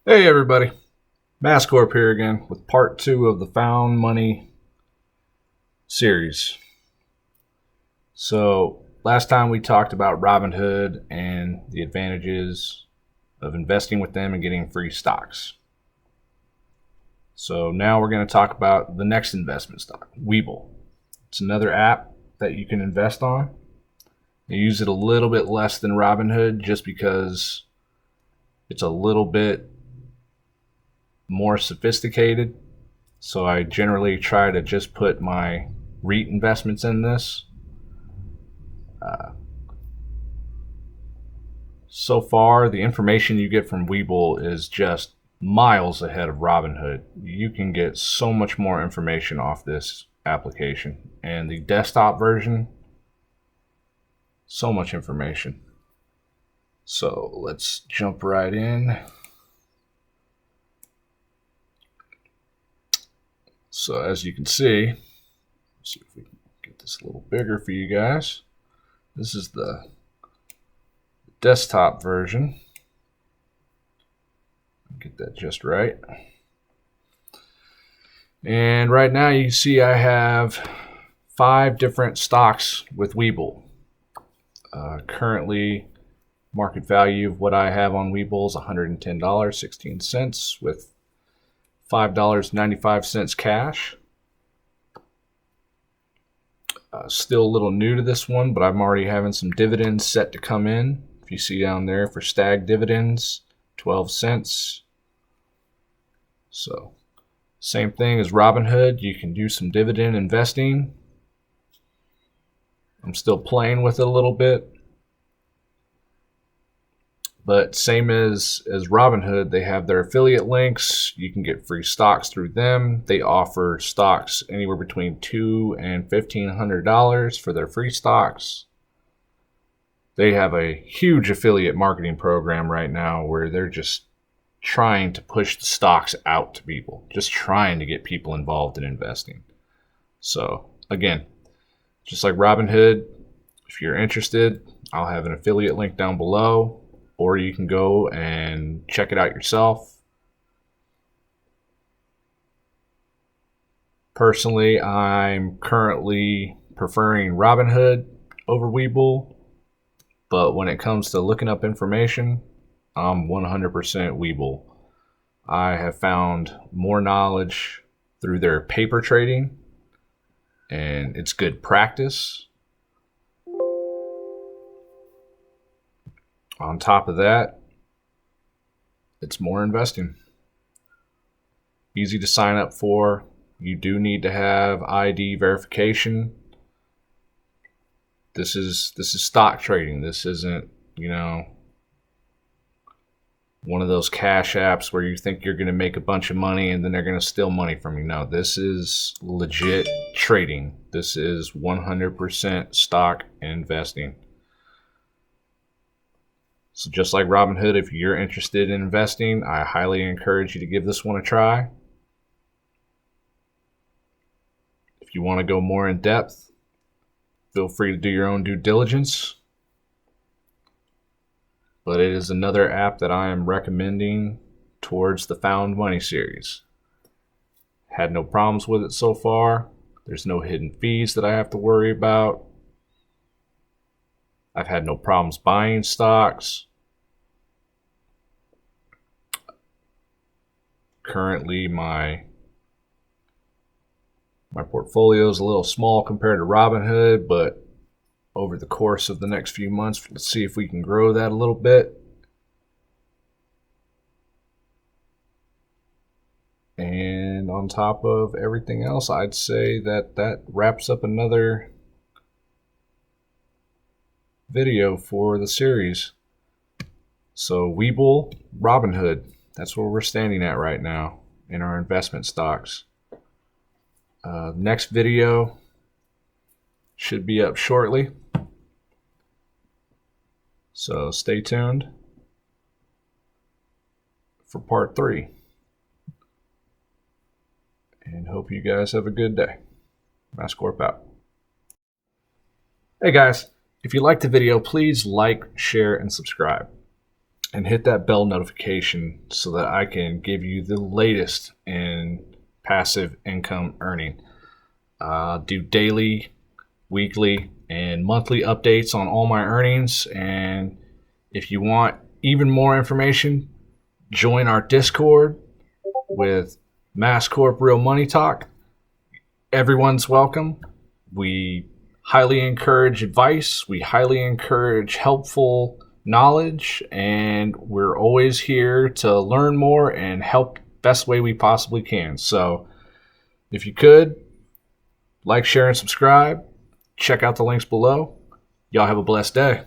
Hey everybody, Mascorp here again with part 2 of the Found Money series. So last time we talked about Robinhood and the advantages of investing with them and getting free stocks. So now we're going to talk about the next investment stock, Webull. It's another app that you can invest on. I use it a little bit less than Robinhood just because it's a little bit more sophisticated. So I generally try to just put my REIT investments in this. So far, the information you get from Webull is just miles ahead of Robinhood. You can get so much more information off this application. And the desktop version, so much information. So let's jump right in. So as you can see, let's see if we can get this a little bigger for you guys. This is the desktop version. Get that just right. And right now you see I have 5 different stocks with Webull. Currently, market value of what I have on Webull is $110.16 with $5.95 cash. Still a little new to this one, but I'm already having some dividends set to come in. If you see down there for stag dividends, 12 cents. So same thing as Robinhood, you can do some dividend investing. I'm still playing with it a little bit. But same as Robinhood, they have their affiliate links. You can get free stocks through them. They offer stocks anywhere between $200 and $1,500 for their free stocks. They have a huge affiliate marketing program right now where they're just trying to push the stocks out to people, just trying to get people involved in investing. So again, just like Robinhood, if you're interested, I'll have an affiliate link down below. Or you can go and check it out yourself. Personally, I'm currently preferring Robinhood over Webull, but when it comes to looking up information, I'm 100% Webull. I have found more knowledge through their paper trading, and it's good practice. On top of that, it's more investing. Easy to sign up for. You do need to have ID verification. This is stock trading. This isn't, one of those cash apps where you think you're going to make a bunch of money and then they're going to steal money from you. No, this is legit trading. This is 100% stock investing. So just like Robinhood, if you're interested in investing, I highly encourage you to give this one a try. If you want to go more in depth, feel free to do your own due diligence. But it is another app that I am recommending towards the Found Money series. Had no problems with it so far. There's no hidden fees that I have to worry about. I've had no problems buying stocks. Currently, my portfolio is a little small compared to Robinhood, but over the course of the next few months, let's see if we can grow that a little bit. And on top of everything else, I'd say that wraps up another video for the series. So Webull, Robinhood, that's where we're standing at right now in our investment stocks. Next video should be up shortly, so stay tuned for part 3, and hope you guys have a good day. Mascorp out. Hey guys, if you liked the video, please like, share, and subscribe. and hit that bell notification so that I can give you the latest in passive income earning. Do daily, weekly, and monthly updates on all my earnings. And if you want even more information, join our Discord with Mascorp Real Money Talk. Everyone's welcome. We highly encourage advice. We highly encourage helpful knowledge, and we're always here to learn more and help best way we possibly can. So if you could, like, share, and subscribe. Check out the links below. Y'all have a blessed day.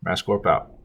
Mascorp out.